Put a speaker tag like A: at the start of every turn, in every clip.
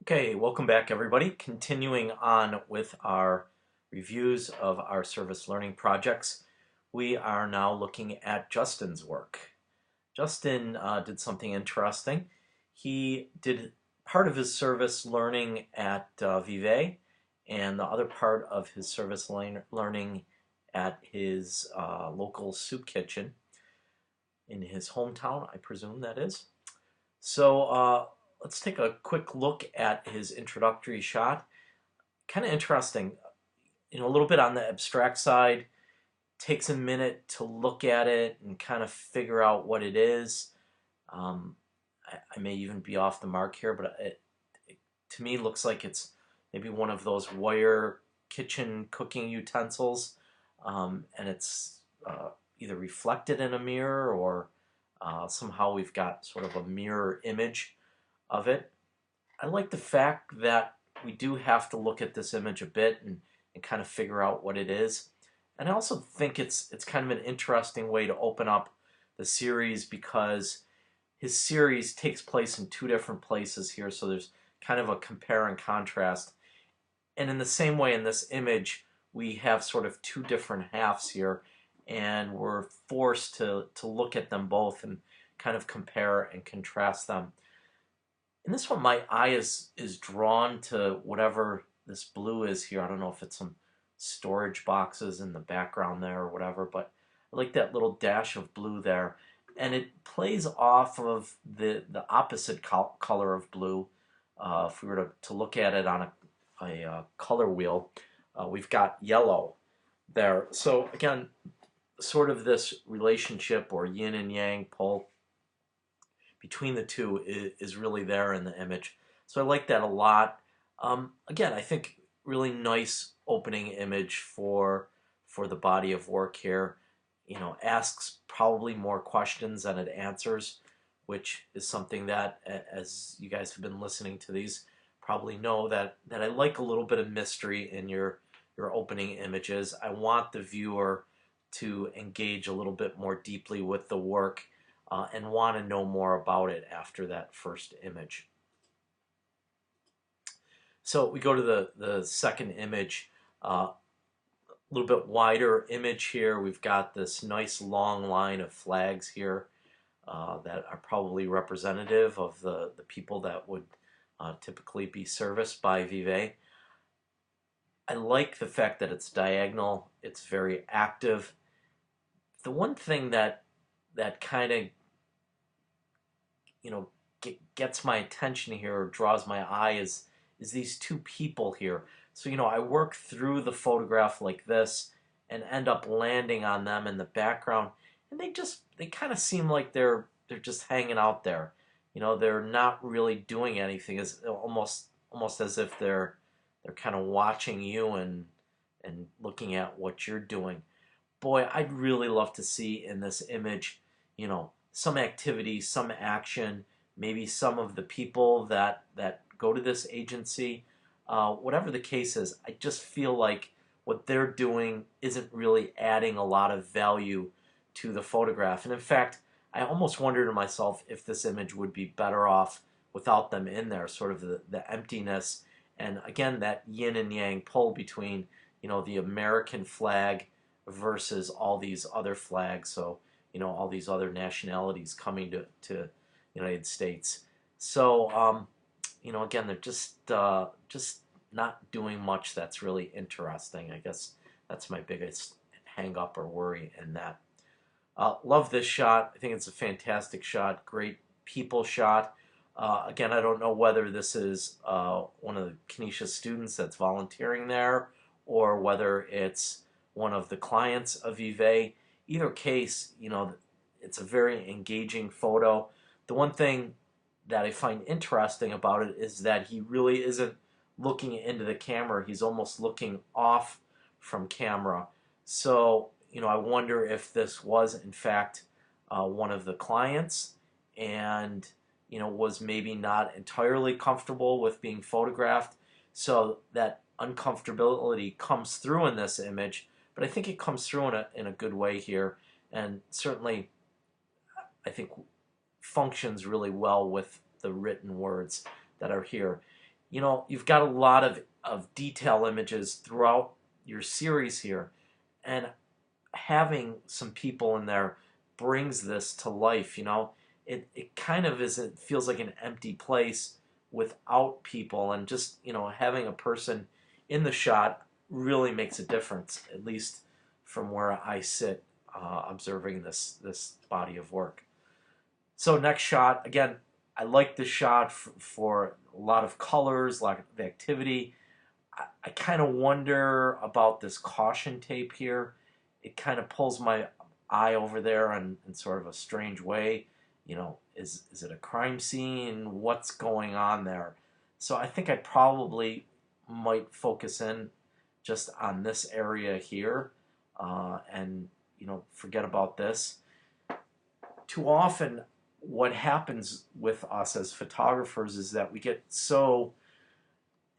A: Okay, welcome back everybody. Continuing on with our reviews of our service learning projects, we are now looking at Justin's work. Justin did something interesting. He did part of his service learning at Vive and the other part of his service learning at his local soup kitchen in his hometown, I presume that is. So let's take a quick look at his introductory shot. Kind of interesting, a little bit on the abstract side. Takes a minute to look at it and kind of figure out what it is. Um, I may even be off the mark here, but it to me looks like it's maybe one of those wire kitchen cooking utensils, and it's either reflected in a mirror or somehow we've got sort of a mirror image of it. I like the fact that we do have to look at this image a bit and kind of figure out what it is. And I also think it's kind of an interesting way to open up the series because his series takes place in two different places here, so there's kind of a compare and contrast. And in the same way in this image, we have sort of two different halves here, and we're forced to look at them both and kind of compare and contrast them. In this one, my eye is drawn to whatever this blue is here. I don't know if it's some storage boxes in the background there or whatever, but I like that little dash of blue there. And it plays off of the opposite color of blue. If we were to look at it on a color wheel, we've got yellow there. So again, sort of this relationship or yin and yang pull between the two is really there in the image. So I like that a lot. Again, I think really nice opening image for the body of work here. Asks probably more questions than it answers, which is something that, as you guys have been listening to these, probably know that I like a little bit of mystery in your opening images. I want the viewer to engage a little bit more deeply with the work and want to know more about it after that first image. So we go to the second image, a little bit wider image here. We've got this nice long line of flags here that are probably representative of the people that would typically be serviced by Vive. I like the fact that it's diagonal, it's very active. The one thing that kind of gets my attention here or draws my eye is these two people here. So I work through the photograph like this and end up landing on them in the background, and they kind of seem like they're just hanging out there. They're not really doing anything. It's almost as if they're kind of watching you and looking at what you're doing. Boy, I'd really love to see in this image, some activity, some action, maybe some of the people that go to this agency. Whatever the case is, I just feel like what they're doing isn't really adding a lot of value to the photograph. And in fact, I almost wonder to myself if this image would be better off without them in there, sort of the emptiness. And again, that yin and yang pull between, the American flag versus all these other flags. So, all these other nationalities coming to United States. So, again, they're just not doing much that's really interesting. I guess that's my biggest hang up or worry in that. Love this shot. I think it's a fantastic shot. Great people shot. Again, I don't know whether this is one of the Canisius students that's volunteering there or whether it's one of the clients of Vive. Either case, it's a very engaging photo. The one thing that I find interesting about it is that he really isn't looking into the camera. He's almost looking off from camera. So, I wonder if this was in fact one of the clients and, was maybe not entirely comfortable with being photographed. So that uncomfortability comes through in this image, but I think it comes through in a good way here. And certainly, I think functions really well with the written words that are here. you've got a lot of detail images throughout your series here, and having some people in there brings this to life. It kind of is, it feels like an empty place without people, and just having a person in the shot really makes a difference, at least from where I sit observing this body of work. So next shot, again, I like this shot for a lot of colors, a lot of activity. I kind of wonder about this caution tape here. It kind of pulls my eye over there in sort of a strange way. Is it a crime scene? What's going on there? So I think I probably might focus in just on this area here, and forget about this. Too often, what happens with us as photographers is that we get so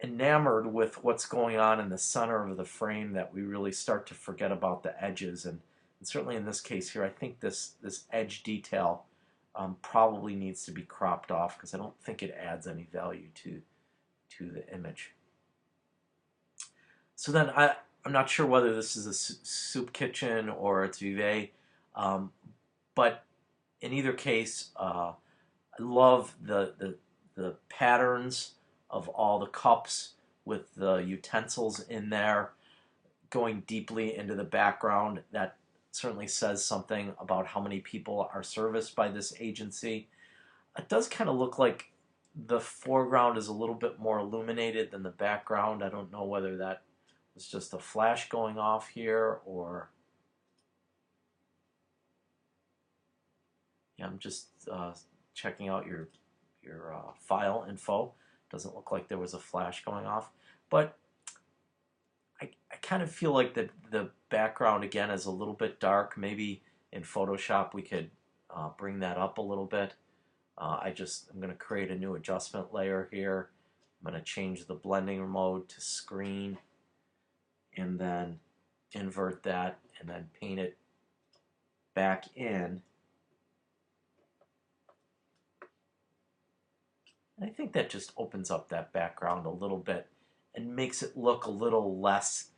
A: enamored with what's going on in the center of the frame that we really start to forget about the edges. And certainly in this case here, I think this edge detail probably needs to be cropped off, because I don't think it adds any value to the image. So then I'm not sure whether this is a soup kitchen or it's Vive, but in either case, I love the patterns of all the cups with the utensils in there, going deeply into the background. That certainly says something about how many people are serviced by this agency. It does kind of look like the foreground is a little bit more illuminated than the background. I don't know whether that was just a flash going off here, or yeah, I'm just checking out your file info. Doesn't look like there was a flash going off, but I kind of feel like the background again is a little bit dark. Maybe in Photoshop we could bring that up a little bit. I'm going to create a new adjustment layer here. I'm going to change the blending mode to screen, and then invert that, and then paint it back in. I think that just opens up that background a little bit and makes it look a little less,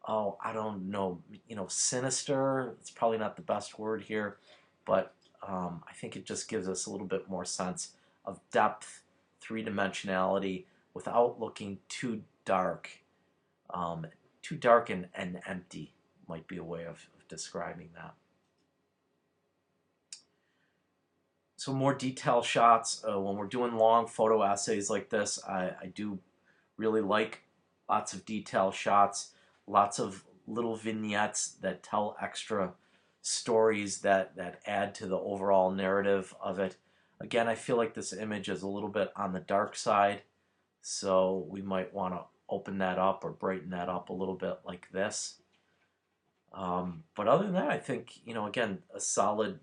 A: oh, I don't know, sinister. It's probably not the best word here, but I think it just gives us a little bit more sense of depth, three-dimensionality, without looking too dark. Too dark and empty might be a way of describing that. So more detail shots. When we're doing long photo essays like this, I do really like lots of detail shots, lots of little vignettes that tell extra stories that add to the overall narrative of it. Again, I feel like this image is a little bit on the dark side, so we might want to open that up or brighten that up a little bit like this. But other than that, I think, again, a solid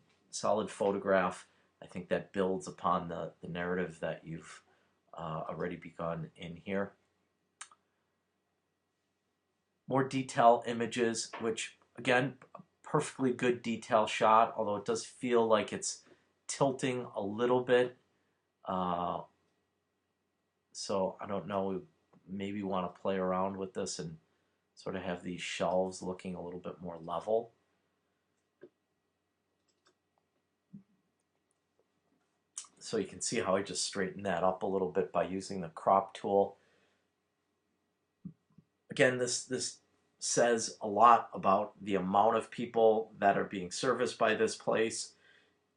A: photograph. I think that builds upon the narrative that you've already begun in here. More detail images, which, again, a perfectly good detail shot, although it does feel like it's tilting a little bit. So I don't know, we maybe want to play around with this and sort of have these shelves looking a little bit more level. So you can see how I just straightened that up a little bit by using the crop tool. Again, this says a lot about the amount of people that are being serviced by this place.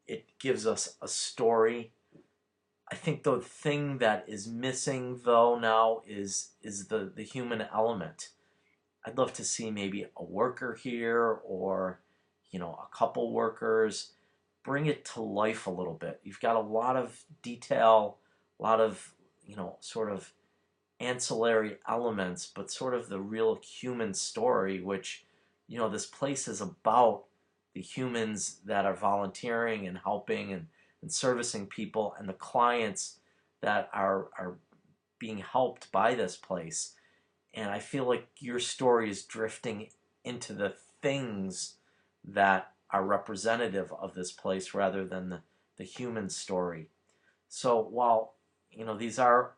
A: It gives us a story. I think the thing that is missing, though, now is the human element. I'd love to see maybe a worker here, or a couple workers. Bring it to life a little bit. You've got a lot of detail, a lot of sort of ancillary elements, but sort of the real human story, which this place is about the humans that are volunteering and helping and servicing people, and the clients that are being helped by this place. And I feel like your story is drifting into the things that are representative of this place rather than the human story. So while these are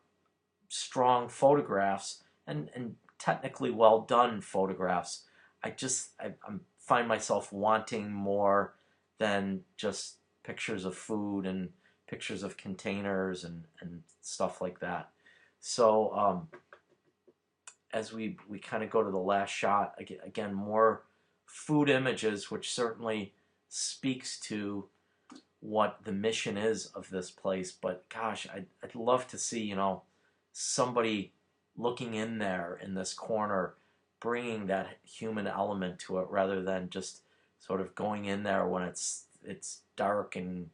A: strong photographs and technically well done photographs. I find myself wanting more than just pictures of food and pictures of containers and stuff like that. So as we kind of go to the last shot, again, more food images, which certainly speaks to what the mission is of this place. But gosh, I'd love to see, somebody looking in there in this corner, bringing that human element to it rather than just sort of going in there when it's dark and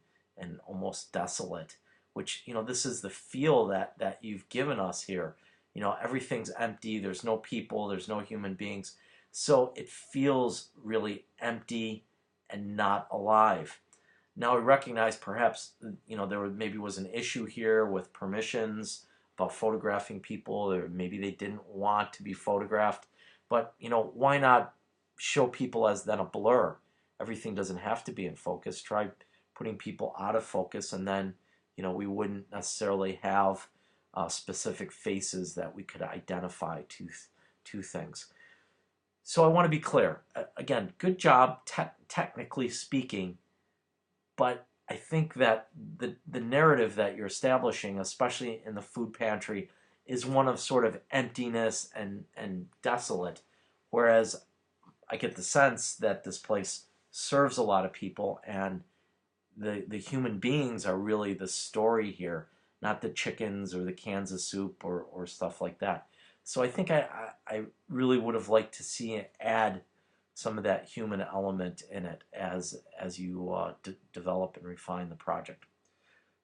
A: almost desolate. Which, this is the feel that you've given us here. Everything's empty. There's no people. There's no human beings. So it feels really empty and not alive. Now we recognize perhaps there maybe was an issue here with permissions about photographing people, or maybe they didn't want to be photographed. But why not show people as then a blur? Everything doesn't have to be in focus. Try putting people out of focus, and then we wouldn't necessarily have specific faces that we could identify to things. So I want to be clear. Again, good job technically speaking, but I think that the narrative that you're establishing, especially in the food pantry, is one of sort of emptiness and desolate, whereas I get the sense that this place serves a lot of people, and the human beings are really the story here, not the chickens or the cans of soup or stuff like that. So I think I really would have liked to see it add some of that human element in it as you develop and refine the project.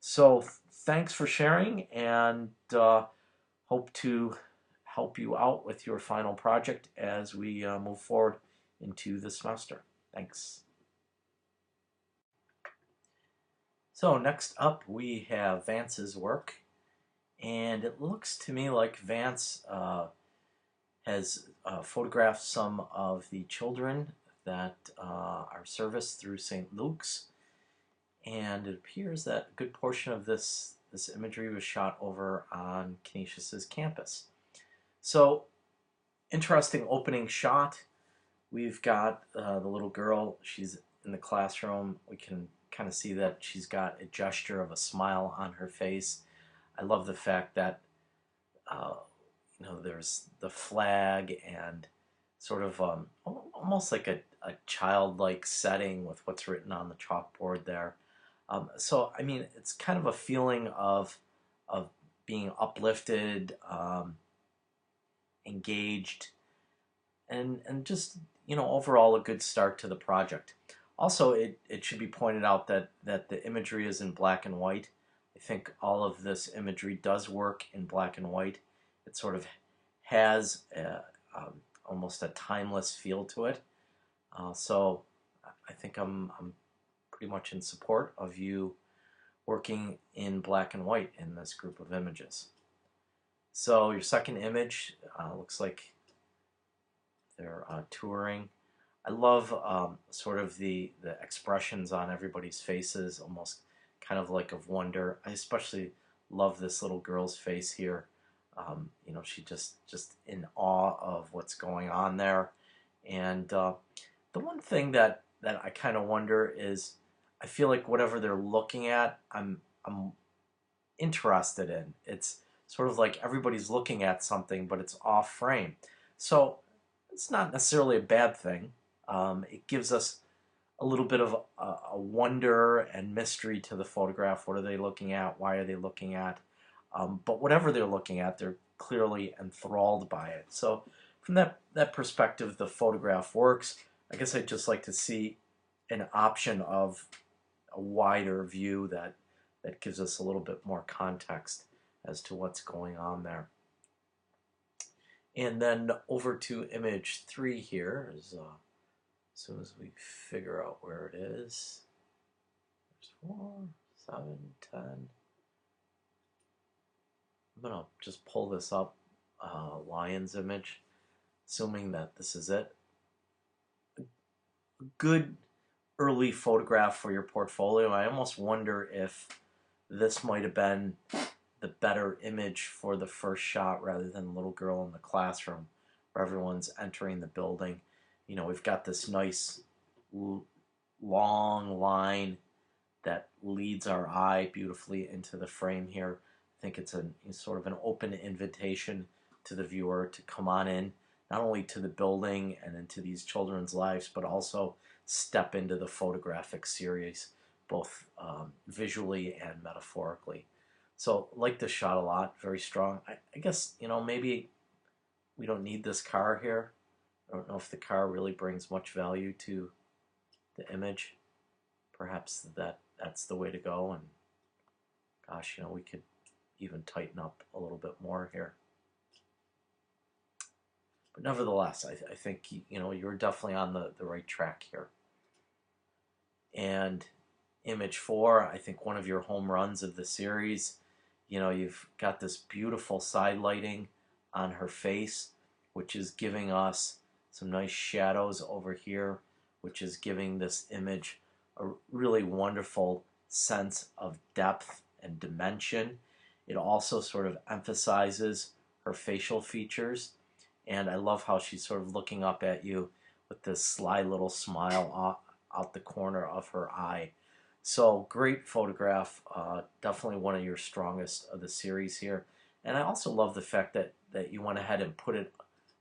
A: So thanks for sharing, and hope to help you out with your final project as we move forward into the semester. Thanks. So next up we have Vance's work, and it looks to me like Vance has photographed some of the children that are serviced through St. Luke's, and it appears that a good portion of this imagery was shot over on Canisius's campus. So interesting opening shot. We've got the little girl. She's in the classroom. We can kind of see that she's got a gesture of a smile on her face. I love the fact that there's the flag and sort of almost like a childlike setting with what's written on the chalkboard there. So I mean, it's kind of a feeling of being uplifted, engaged, and just overall a good start to the project. Also, it should be pointed out that the imagery is in black and white. I think all of this imagery does work in black and white. It sort of has almost a timeless feel to it. So I think I'm pretty much in support of you working in black and white in this group of images. So your second image looks like they're touring. I love sort of the expressions on everybody's faces, almost kind of like of wonder. I especially love this little girl's face here. She just in awe of what's going on there. And the one thing that I kind of wonder is, I feel like whatever they're looking at, I'm interested in. It's sort of like everybody's looking at something, but it's off frame. So it's not necessarily a bad thing. It gives us a little bit of a wonder and mystery to the photograph. What are they looking at? Why are they looking at? But whatever they're looking at, they're clearly enthralled by it. So from that perspective, the photograph works. I guess I'd just like to see an option of a wider view that gives us a little bit more context as to what's going on there. And then over to image 3 here, as soon as we figure out where it is. There's 4, 7, 10. I'm going to just pull this up, Lion's image, assuming that this is it. A good early photograph for your portfolio. I almost wonder if this might have been the better image for the first shot rather than the little girl in the classroom where everyone's entering the building. You know, we've got this nice long line that leads our eye beautifully into the frame here. I think it's sort of an open invitation to the viewer to come on in, not only to the building and into these children's lives, but also step into the photographic series, both visually and metaphorically. So like this shot a lot, very strong. I guess, you know, maybe we don't need this car here. I don't know if the car really brings much value to the image. Perhaps that's the way to go, and gosh, you know, we could even tighten up a little bit more here. But nevertheless, I think, you know, you're definitely on the right track here. And image 4, I think one of your home runs of the series. You know, you've got this beautiful side lighting on her face, which is giving us some nice shadows over here, which is giving this image a really wonderful sense of depth and dimension. It also sort of emphasizes her facial features, and I love how she's sort of looking up at you with this sly little smile out the corner of her eye. So great photograph, definitely one of your strongest of the series here. And I also love the fact that you went ahead and put it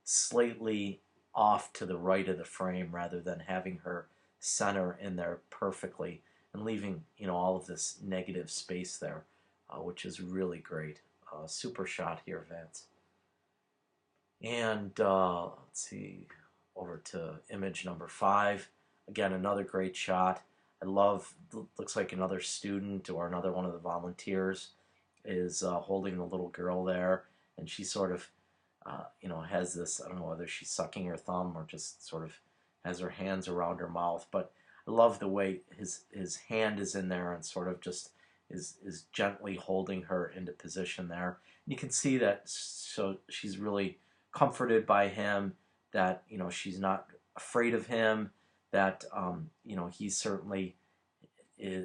A: slightly off to the right of the frame rather than having her center in there perfectly and leaving, you know, all of this negative space there, which is really great. Super shot here, Vance. And let's see, over to image number 5. Again, another great shot. I love, looks like another student or another one of the volunteers is holding the little girl there, and she sort of, you know, has this, I don't know whether she's sucking her thumb or just sort of has her hands around her mouth, but I love the way his hand is in there and sort of just is gently holding her into position there. And you can see that, so she's really comforted by him, that, you know, she's not afraid of him, that, you know, he certainly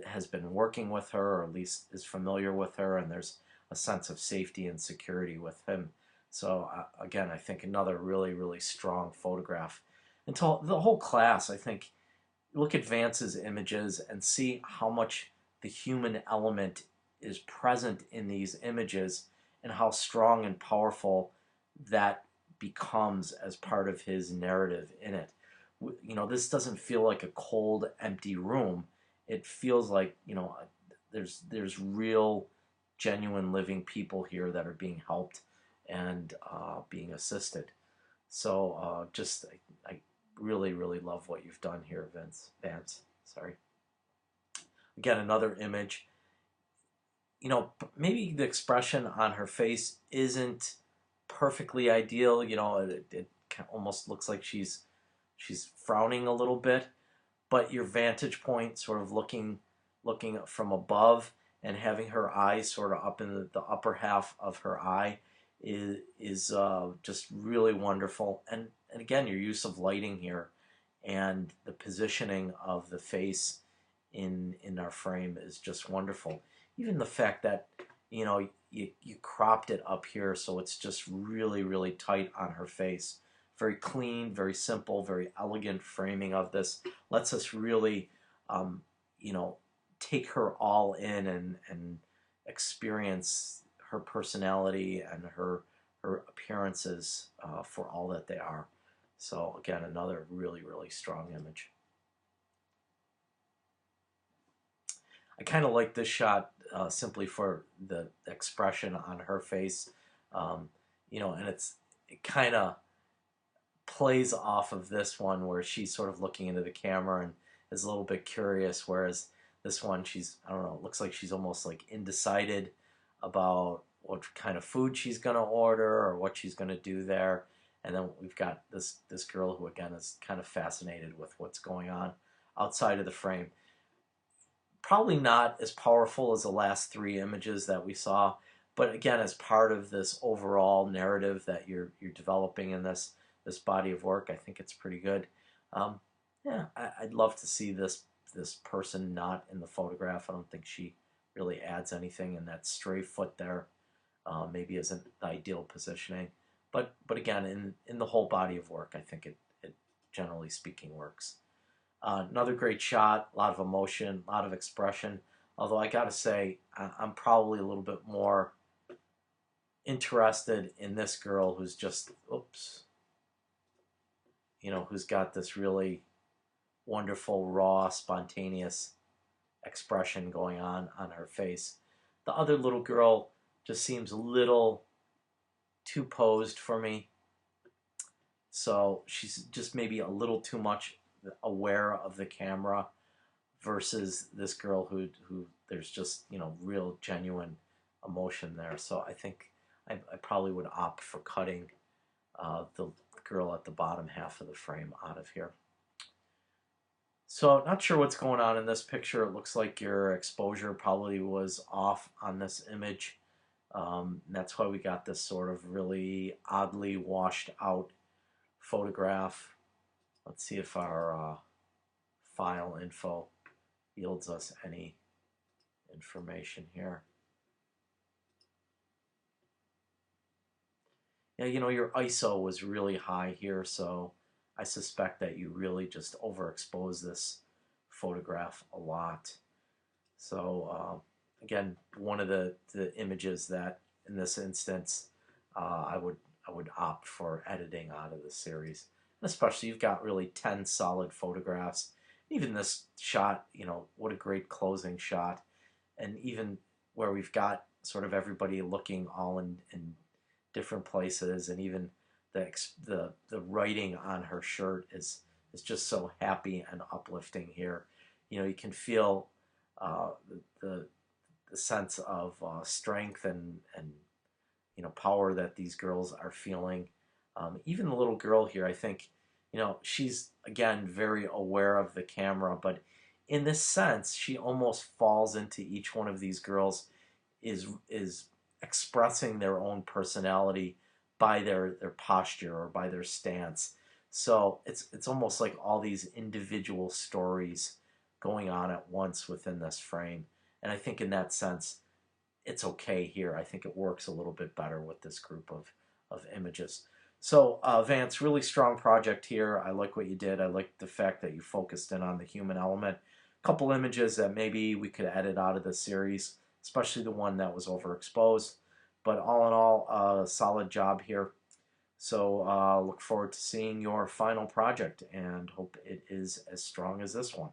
A: has been working with her, or at least is familiar with her, and there's a sense of safety and security with him. So again, I think another really, really strong photograph. Until the whole class, I think, look at Vance's images and see how much the human element is present in these images and how strong and powerful that becomes as part of his narrative in it. You know, this doesn't feel like a cold, empty room. It feels like, you know, there's real, genuine, living people here that are being helped and being assisted. So just I really, really love what you've done here, Vance. Sorry. Again, another image. You know, maybe the expression on her face isn't perfectly ideal. You know, it almost looks like she's frowning a little bit, but your vantage point, sort of looking from above and having her eyes sort of up in the upper half of her eye is just really wonderful. And again, your use of lighting here and the positioning of the face in our frame is just wonderful. Even the fact that, you know, you cropped it up here so it's just really, really tight on her face. Very clean, very simple, very elegant framing of this. Lets us really, you know, take her all in and experience her personality and her appearances for all that they are. So again, another really, really strong image. I kind of like this shot simply for the expression on her face, you know, and it kind of plays off of this one where she's sort of looking into the camera and is a little bit curious, whereas this one, she's, I don't know, it looks like she's almost like undecided about what kind of food she's going to order or what she's going to do there. And then we've got this girl who, again, is kind of fascinated with what's going on outside of the frame. Probably not as powerful as the last 3 images that we saw, but again, as part of this overall narrative that you're developing in this body of work, I think it's pretty good. Yeah, I'd love to see this person not in the photograph. I don't think she really adds anything, and that stray foot there maybe isn't the ideal positioning. But again, in the whole body of work, I think it generally speaking works. Another great shot, a lot of emotion, a lot of expression. Although I gotta say, I'm probably a little bit more interested in this girl who's just, oops, who's got this really wonderful, raw, spontaneous expression going on her face. The other little girl just seems a little too posed for me. So she's just maybe a little too much aware of the camera versus this girl who there's just real genuine emotion there. So I think I probably would opt for cutting the girl at the bottom half of the frame out of here. So not sure what's going on in this picture. It looks like your exposure probably was off on this image. That's why we got this sort of really oddly washed out photograph. Let's see if our file info yields us any information here. Yeah, your ISO was really high here, so I suspect that you really just overexposed this photograph a lot. So again, one of the images that in this instance I would opt for editing out of the series. And especially you've got really 10 solid photographs. Even this shot, what a great closing shot. And even where we've got sort of everybody looking all in different places, and even the writing on her shirt is just so happy and uplifting here. You can feel uh, the the sense of strength and power that these girls are feeling. Even the little girl here, I think, she's again very aware of the camera, but in this sense, she almost falls into each one of these girls is expressing their own personality by their posture or by their stance. So it's almost like all these individual stories going on at once within this frame. And I think in that sense, it's okay here. I think it works a little bit better with this group of images. So Vance, really strong project here. I like what you did. I like the fact that you focused in on the human element. A couple images that maybe we could edit out of the series, especially the one that was overexposed. But all in all, solid job here. So look forward to seeing your final project and hope it is as strong as this one.